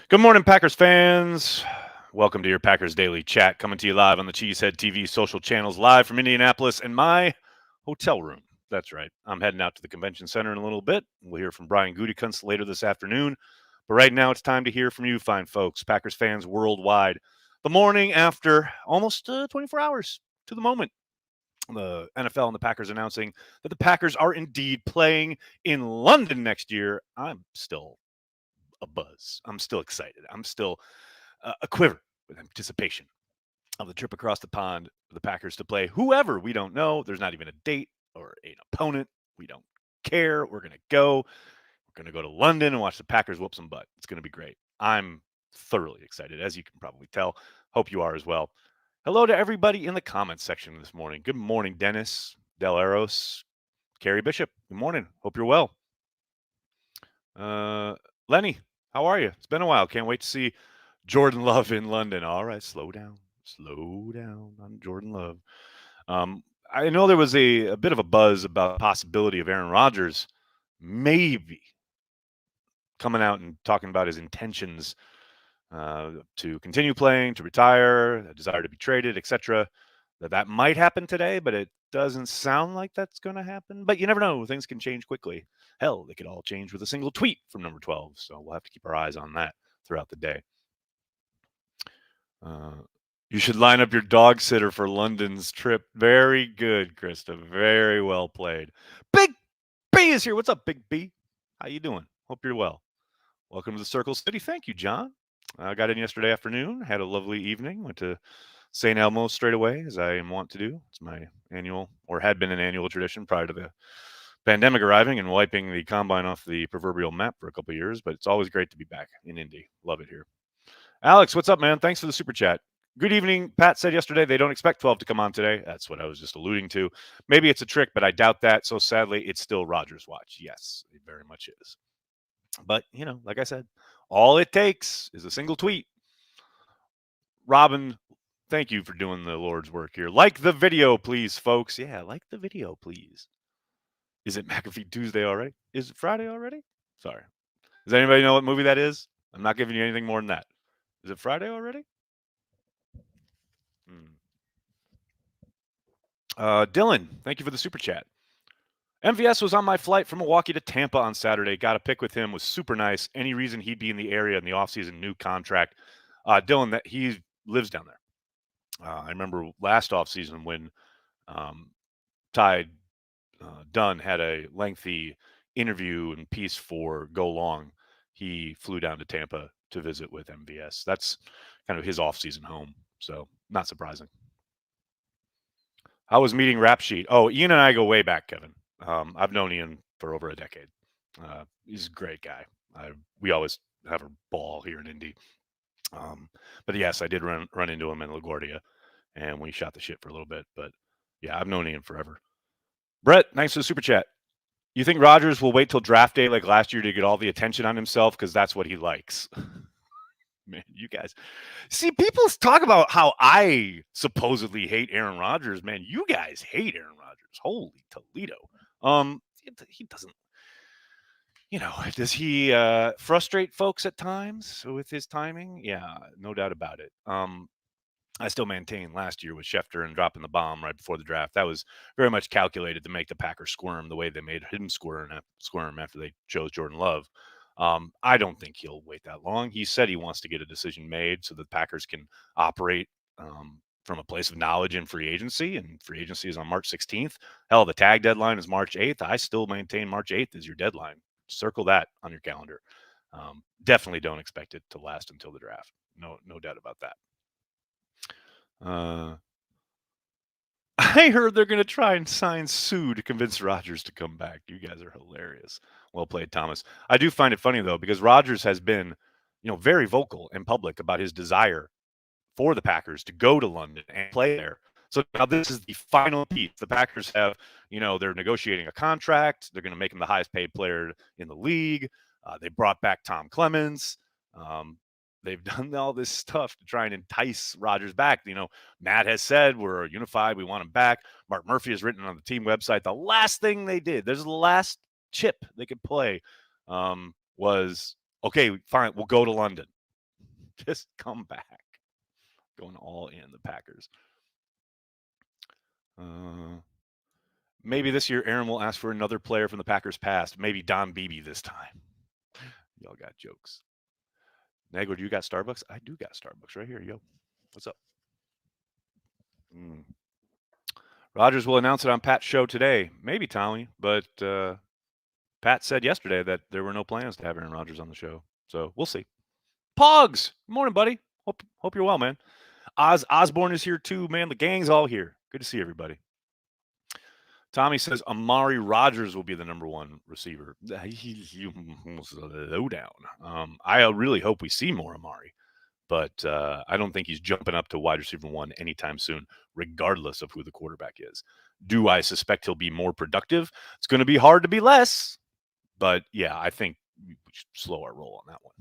Good morning, Packers fans. Welcome to your Packers Daily Chat, coming to you live on the Cheesehead TV social channels, live from Indianapolis in my hotel room. That's right. I'm heading out to the convention center in a little bit. We'll hear from Brian Gutekunst later this afternoon. But right now, it's time to hear from you, fine folks, Packers fans worldwide. The morning after almost 24 hours to the moment, the NFL and the Packers announcing that the Packers are indeed playing in London next year. I'm still a buzz. I'm still excited. I'm still a quiver with anticipation of the trip across the pond for the Packers to play whoever we don't know. There's not even a date or an opponent. We don't care. We're going to go. We're going to go to London and watch the Packers whoop some butt. It's going to be great. I'm thoroughly excited, as you can probably tell. Hope you are as well. Hello to everybody in the comments section this morning. Good morning, Dennis, Del Eros, Carrie Bishop. Good morning. Hope you're well. Lenny, how are you? It's been a while. Can't wait to see Jordan Love in London. All right, slow down on Jordan Love. I know there was a bit of a buzz about the possibility of Aaron Rodgers maybe coming out and talking about his intentions to continue playing, to retire, a desire to be traded, etc. That might happen today, but it doesn't sound like that's going to happen. But you never know. Things can change quickly. Hell, they could all change with a single tweet from number 12. So we'll have to keep our eyes on that throughout the day. You should line up your dog sitter for London's trip. Very good, Krista. Very well played. Big B is here. What's up, Big B? How you doing? Hope you're well. Welcome to the Circle City. Thank you, John. I got in yesterday afternoon. Had a lovely evening. Went to St. Elmo's straight away, as I am wont to do. It's my annual, or had been an annual tradition prior to the pandemic arriving and wiping the combine off the proverbial map for a couple of years. But it's always great to be back in Indy. Love it here. Alex, what's up, man? Thanks for the super chat. Good evening. Pat said yesterday they don't expect 12 to come on today. That's what I was just alluding to. Maybe it's a trick, but I doubt that. So sadly, it's still Rodgers watch. Yes, it very much is. But, like I said, all it takes is a single tweet. Robin, thank you for doing the Lord's work here. Like the video, please, folks. Yeah, like the video, please. Is it McAfee Tuesday already? Is it Friday already? Sorry. Does anybody know what movie that is? I'm not giving you anything more than that. Is it Friday already? Dylan, thank you for the super chat. MVS was on my flight from Milwaukee to Tampa on Saturday. Got a pic with him. Was super nice. Any reason he'd be in the area in the offseason, new contract. Dylan, that he lives down there. I remember last offseason when Ty Dunn had a lengthy interview and piece for Go Long. He flew down to Tampa to visit with MVS. That's kind of his offseason home. So not surprising. How was meeting Rap Sheet? Oh, Ian and I go way back, Kevin. I've known Ian for over a decade. He's a great guy. We always have a ball here in Indy. But yes, I did run into him in LaGuardia, and we shot the shit for a little bit. But yeah, I've known Ian forever. Brett, thanks for the super chat. You think Rodgers will wait till draft day like last year to get all the attention on himself because that's what he likes? Man, you guys see people talk about how I supposedly hate Aaron Rodgers. Man, you guys hate Aaron Rodgers. Holy Toledo. He doesn't, does he frustrate folks at times with his timing? Yeah, no doubt about it. I still maintain last year with Schefter and dropping the bomb right before the draft. That was very much calculated to make the Packers squirm the way they made him squirm after they chose Jordan Love. I don't think he'll wait that long. He said he wants to get a decision made so the Packers can operate from a place of knowledge in free agency, and free agency is on March 16th. Hell, the tag deadline is March 8th. I still maintain March 8th is your deadline. Circle that on your calendar. Definitely don't expect it to last until the draft. No doubt about that. I heard they're going to try and sign Sue to convince Rodgers to come back. You guys are hilarious. Well played, Thomas. I do find it funny, though, because Rodgers has been, very vocal in public about his desire for the Packers to go to London and play there. So now this is the final piece. The Packers have, they're negotiating a contract. They're going to make him the highest paid player in the league. They brought back Tom Clemens. They've done all this stuff to try and entice Rodgers back. Matt has said we're unified. We want him back. Mark Murphy has written on the team website. The last thing they did, there's the last chip they could play was, okay, fine, we'll go to London. Just come back. Going all in the Packers. Maybe this year Aaron will ask for another player from the Packers past. Maybe Don Beebe this time. Y'all got jokes. Nagler, do you got Starbucks? I do got Starbucks right here. Yo, what's up? Rodgers will announce it on Pat's show today. Maybe, Tommy, but Pat said yesterday that there were no plans to have Aaron Rodgers on the show. So we'll see. Pogs! Good morning, buddy. Hope you're well, man. Osborne is here too, man. The gang's all here. Good to see everybody. Tommy says Amari Rodgers will be the number one receiver. Low down. I really hope we see more Amari, but I don't think he's jumping up to wide receiver one anytime soon, regardless of who the quarterback is. Do I suspect he'll be more productive? It's going to be hard to be less, but yeah, I think we should slow our roll on that one.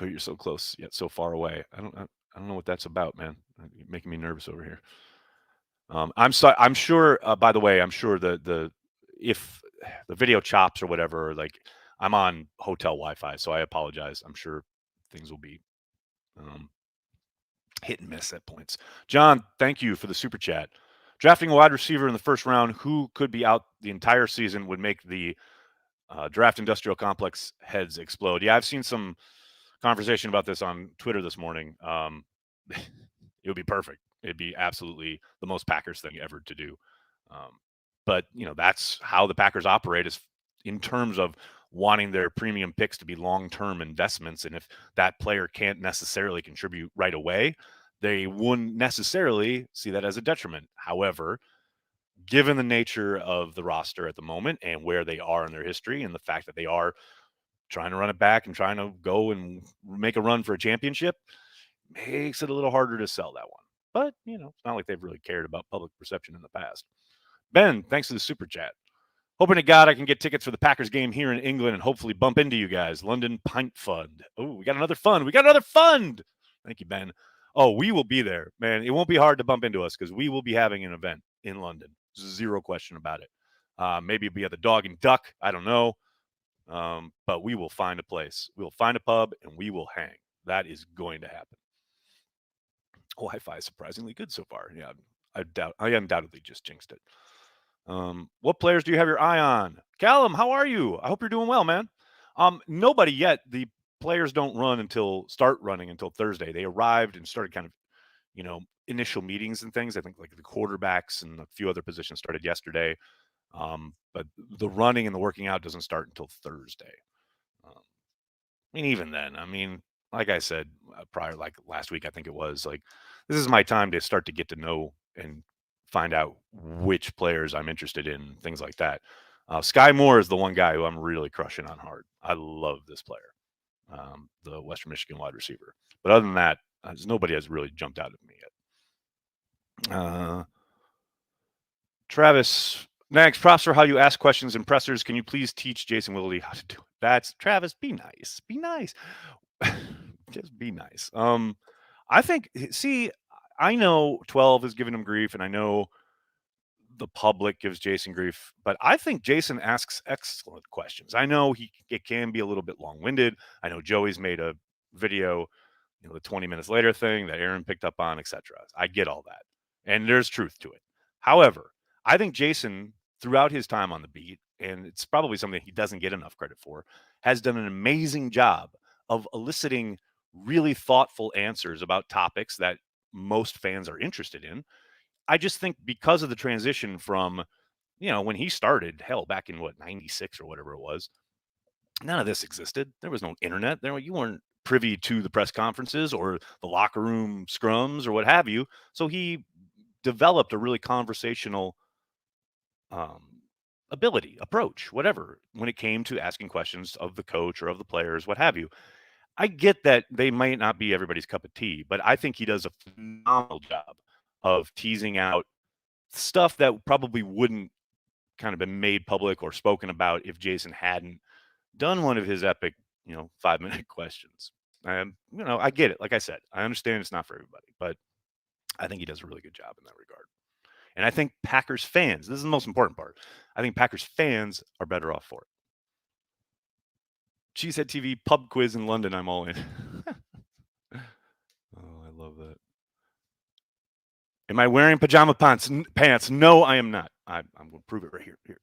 You're so close yet so far away. I don't know what that's about, man. You're making me nervous over here. I'm sure. By the way, I'm sure the if the video chops or whatever, like I'm on hotel Wi-Fi, so I apologize. I'm sure things will be hit and miss at points. John, thank you for the super chat. Drafting a wide receiver in the first round who could be out the entire season would make the draft industrial complex heads explode. Yeah, I've seen some conversation about this on Twitter this morning. It would be perfect. It'd be absolutely the most Packers thing ever to do. But, that's how the Packers operate is in terms of wanting their premium picks to be long-term investments. And if that player can't necessarily contribute right away, they wouldn't necessarily see that as a detriment. However, given the nature of the roster at the moment and where they are in their history and the fact that they are trying to run it back and trying to go and make a run for a championship, makes it a little harder to sell that one. But, it's not like they've really cared about public perception in the past. Ben, thanks for the super chat. Hoping to God I can get tickets for the Packers game here in England and hopefully bump into you guys. London Pint Fund. Oh, we got another fund. Thank you, Ben. Oh, we will be there, man. It won't be hard to bump into us because we will be having an event in London. Zero question about it. Maybe it'll be at the Dog and Duck. I don't know. But we will find a place. We'll find a pub and we will hang. That is going to happen. Wi-Fi is surprisingly good so far. Yeah, I undoubtedly just jinxed it. What players do you have your eye on? Callum, how are you? I hope you're doing well, man. Nobody yet. The players don't start running until Thursday. They arrived and started kind of, initial meetings and things. I think like the quarterbacks and a few other positions started yesterday. But the running and the working out doesn't start until Thursday. Even then, like I said prior, like last week, I think it was like, this is my time to start to get to know and find out which players I'm interested in, things like that. Sky Moore is the one guy who I'm really crushing on hard. I love this player, the Western Michigan wide receiver. But other than that, nobody has really jumped out at me yet. Travis, next, props for how you ask questions and pressers. Can you please teach Jason Willoughby how to do it? That's Travis. Be nice. Be nice. Just be nice. I think. See, I know 12 is giving him grief, and I know the public gives Jason grief, but I think Jason asks excellent questions. I know it can be a little bit long-winded. I know Joey's made a video, the 20 minutes later thing that Aaron picked up on, etc. I get all that, and there's truth to it. However, I think Jason, throughout his time on the beat, and it's probably something he doesn't get enough credit for, has done an amazing job of eliciting really thoughtful answers about topics that most fans are interested in. I just think because of the transition from, when he started, hell, back in 96 or whatever it was, none of this existed. There was no internet. You weren't privy to the press conferences or the locker room scrums or what have you. So he developed a really conversational approach, whatever, when it came to asking questions of the coach or of the players, what have you. I get that they might not be everybody's cup of tea, but I think he does a phenomenal job of teasing out stuff that probably wouldn't kind of been made public or spoken about if Jason hadn't done one of his epic, 5-minute questions. I get it. Like I said, I understand it's not for everybody, but I think he does a really good job in that regard. And I think Packers fans, this is the most important part. I think Packers fans are better off for it. Cheesehead TV pub quiz in London. I'm all in. Oh, I love that. Am I wearing pajama pants? No, I am not. I'm going to prove it right here. Here,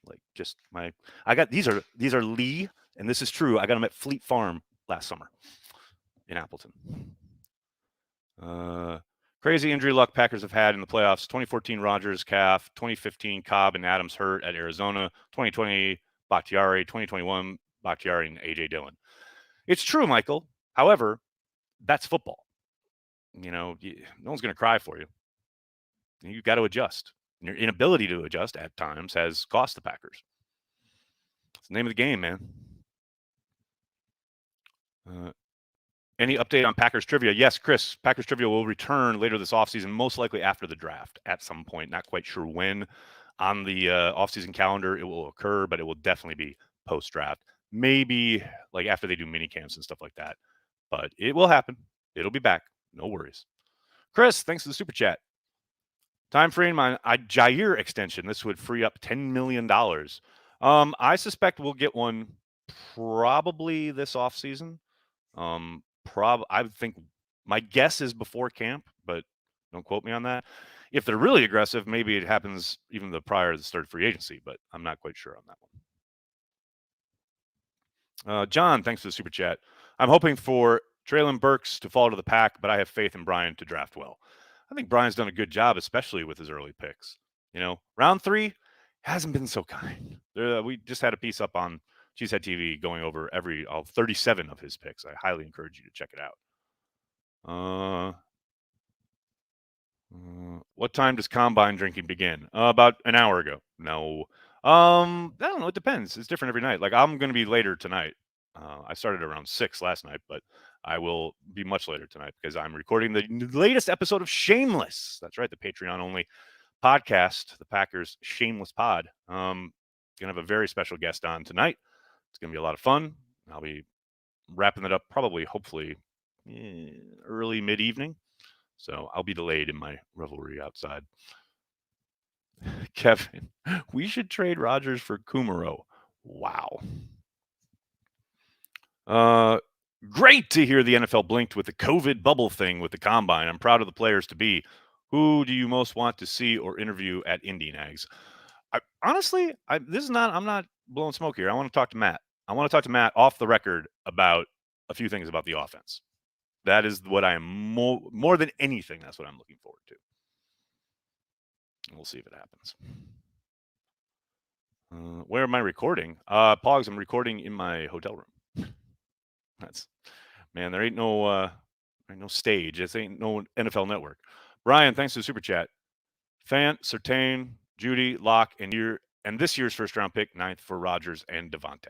like just my. I got these are Lee, and this is true. I got them at Fleet Farm last summer in Appleton. Crazy injury luck Packers have had in the playoffs. 2014 Rodgers calf, 2015 Cobb and Adams hurt at Arizona, 2020 Bakhtiari, 2021 Bakhtiari and AJ Dillon. It's true, Michael. However, that's football. No one's going to cry for you. You've got to adjust. And your inability to adjust at times has cost the Packers. It's the name of the game, man. Any update on Packers trivia? Yes, Chris. Packers trivia will return later this offseason, most likely after the draft at some point. Not quite sure when on the offseason calendar it will occur, but it will definitely be post-draft. Maybe like after they do mini camps and stuff like that. But it will happen. It'll be back. No worries. Chris, thanks for the super chat. Time frame on a Jair extension. This would free up $10 million. I suspect we'll get one probably this offseason. I would think my guess is before camp, but don't quote me on that. If they're really aggressive, maybe it happens even prior to the start of free agency, but I'm not quite sure on that one. John, thanks for the super chat. I'm hoping for Traylon Burks to fall to the pack, but I have faith in Brian to draft well. I think Brian's done a good job, especially with his early picks. Round 3 hasn't been so kind. We just had a piece up on Cheesehead TV going over all 37 of his picks. I highly encourage you to check it out. What time does combine drinking begin? About an hour ago. No. I don't know. It depends. It's different every night. Like I'm going to be later tonight. I started around 6 last night, but I will be much later tonight because I'm recording the latest episode of Shameless. That's right, the Patreon-only podcast, the Packers Shameless Pod. Gonna have a very special guest on tonight. It's gonna be a lot of fun. I'll be wrapping it up hopefully, early mid-evening. So I'll be delayed in my revelry outside. Kevin, we should trade Rodgers for Kumaro. Wow. Great to hear the NFL blinked with the COVID bubble thing with the combine. I'm proud of the players to be. Who do you most want to see or interview at Indy, Nags? Honestly, I'm not blowing smoke here. I want to talk to Matt. I want to talk to Matt off the record about a few things about the offense. That is what I am more than anything. That's what I'm looking forward to. We'll see if it happens. Where am I recording? Pogs, I'm recording in my hotel room. There ain't no stage. This ain't no NFL Network. Brian, thanks for the super chat. Fant, Surtain, Judy, Locke, and this year's first round pick, 9th for Rodgers and Devontae.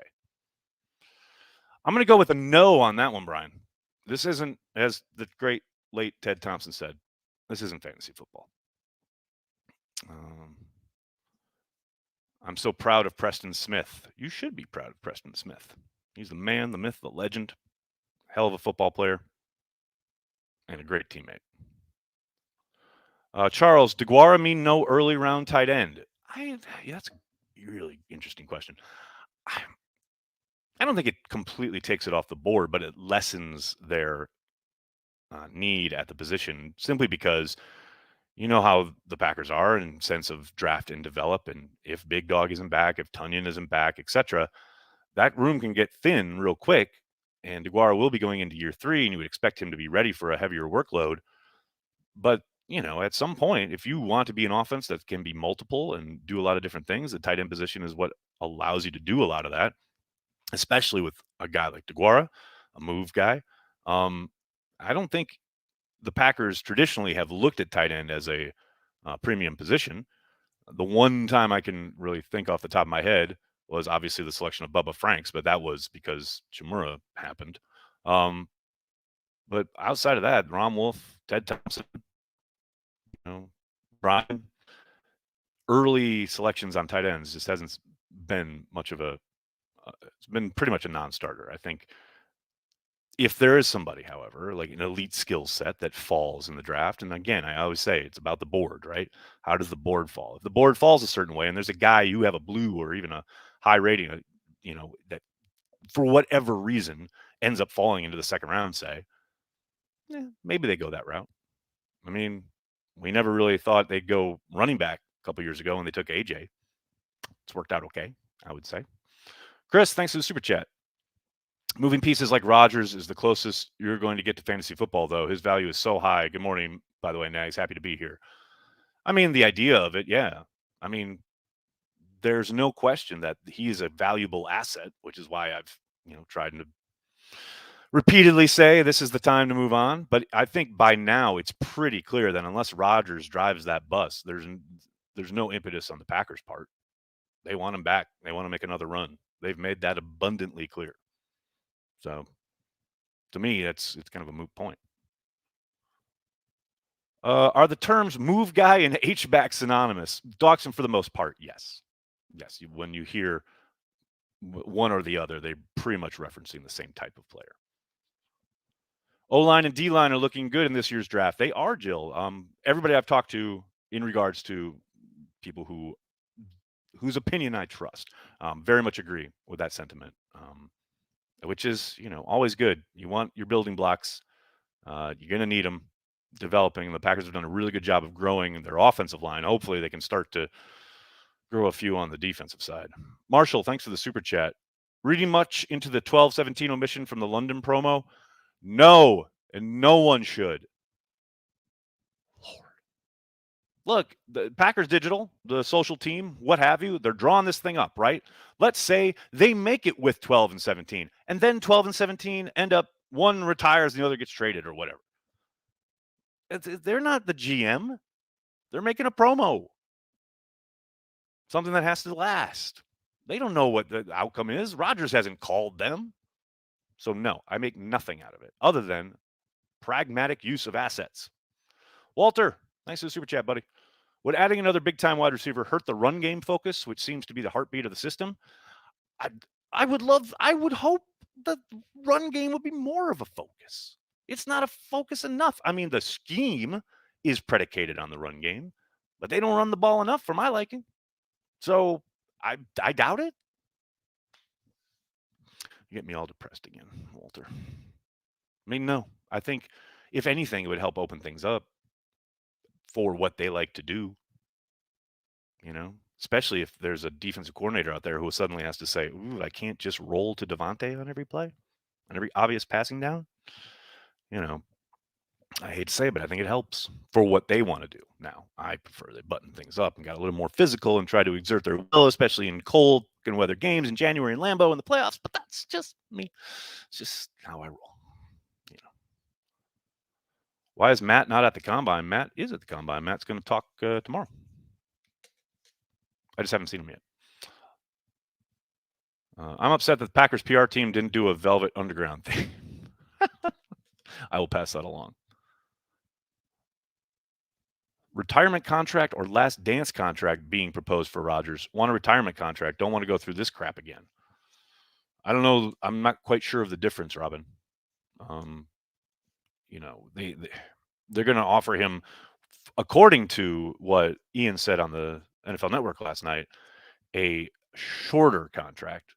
I'm going to go with a no on that one, Brian. This isn't, as the great late Ted Thompson said, this isn't fantasy football. I'm so proud of Preston Smith. You should be proud of Preston Smith. He's the man, the myth, the legend. Hell of a football player. And a great teammate. Charles, DeGuara mean no early round tight end? That's a really interesting question. I don't think it completely takes it off the board, but it lessens their need at the position simply because you know how the Packers are in sense of draft and develop. And if Big Dog isn't back, if Tunyon isn't back, etc., that room can get thin real quick. And DeGuara will be going into year 3, and you would expect him to be ready for a heavier workload. But, at some point, if you want to be an offense that can be multiple and do a lot of different things, the tight end position is what allows you to do a lot of that, especially with a guy like DeGuara, a move guy. I don't think the Packers traditionally have looked at tight end as a premium position. The one time I can really think off the top of my head was obviously the selection of Bubba Franks, but that was because Chimura happened. But outside of that, Ron Wolf, Ted Thompson, Brian, early selections on tight ends just hasn't been much of it's been pretty much a non-starter. I think if there is somebody, however, like an elite skill set that falls in the draft, and again, I always say it's about the board, right? How does the board fall? If the board falls a certain way and there's a guy you have a blue or even a high rating, that for whatever reason, ends up falling into the second round, say, maybe they go that route. I mean, we never really thought they'd go running back a couple years ago when they took AJ. It's worked out okay, I would say. Chris, thanks for the super chat. Moving pieces like Rodgers is the closest you're going to get to fantasy football, though. His value is so high. Good morning, by the way, Nags. Happy to be here. I mean, the idea of it, yeah. I mean, there's no question that he is a valuable asset, which is why I've, tried to repeatedly say this is the time to move on. But I think by now it's pretty clear that unless Rodgers drives that bus, there's no impetus on the Packers' part. They want him back. They want to make another run. They've made that abundantly clear. So to me, it's kind of a moot point. Are the terms move guy and H-back synonymous? Dawson, for the most part, yes. Yes, when you hear one or the other, they're pretty much referencing the same type of player. O-line and D-line are looking good in this year's draft. They are, Jill. Everybody I've talked to in regards to people whose opinion I trust very much agree with that sentiment, which is, always good. You want your building blocks. You're going to need them developing. The Packers have done a really good job of growing their offensive line. Hopefully they can start to grow a few on the defensive side. Marshall, thanks for the super chat. Reading much into the 12-17 omission from the London promo? No, and no one should. Lord. Look, the Packers Digital, the social team, what have you, they're drawing this thing up, right? Let's say they make it with 12 and 17, and then 12 and 17 end up one retires and the other gets traded or whatever. They're not the GM. They're making a promo. Something that has to last. They don't know what the outcome is. Rodgers hasn't called them. So no, I make nothing out of it other than pragmatic use of assets. Walter, thanks for the super chat, buddy. Would adding another big-time wide receiver hurt the run game focus, which seems to be the heartbeat of the system? I would hope the run game would be more of a focus. It's not a focus enough. I mean, the scheme is predicated on the run game, but they don't run the ball enough for my liking. So I doubt it. You get me all depressed again, Walter. I mean, no. I think, if anything, it would help open things up for what they like to do. Especially if there's a defensive coordinator out there who suddenly has to say, ooh, I can't just roll to Devontae on every play, on every obvious passing down. I hate to say it, but I think it helps for what they want to do. Now, I prefer they button things up and got a little more physical and try to exert their will, especially in cold and weather games in January in Lambeau in the playoffs. But that's just me. It's just how I roll. Why is Matt not at the Combine? Matt is at the Combine. Matt's going to talk tomorrow. I just haven't seen him yet. I'm upset that the Packers PR team didn't do a Velvet Underground thing. I will pass that along. Retirement contract or last dance contract being proposed for Rodgers. Want a retirement contract. Don't want to go through this crap again. I don't know. I'm not quite sure of the difference, Robin. They're going to offer him, according to what Ian said on the NFL Network last night, a shorter contract,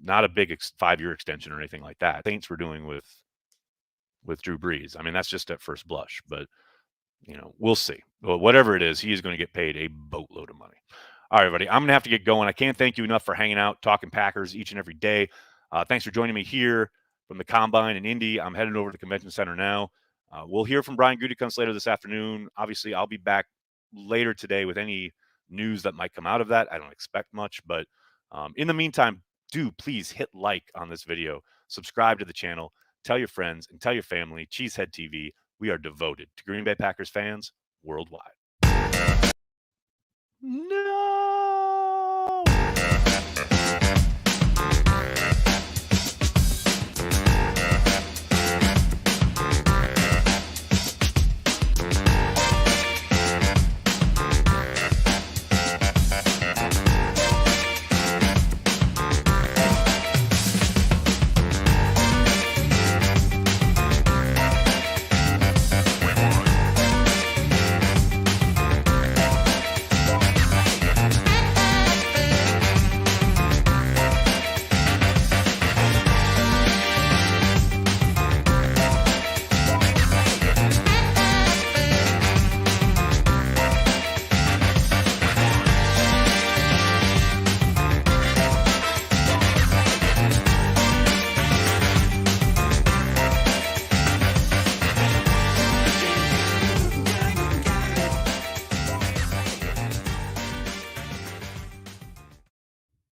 not a big 5-year extension or anything like that. Saints were doing with Drew Brees. I mean, that's just at first blush, but we'll see. Well, whatever it is, he is going to get paid a boatload of money. All right, everybody, I'm going to have to get going. I can't thank you enough for hanging out, talking Packers each and every day. Thanks for joining me here from the Combine in Indy. I'm heading over to the Convention Center now. We'll hear from Brian Gutekunst later this afternoon. Obviously, I'll be back later today with any news that might come out of that. I don't expect much, but in the meantime, do please hit like on this video, subscribe to the channel, tell your friends, and tell your family. Cheesehead TV, we are devoted to Green Bay Packers fans worldwide. No.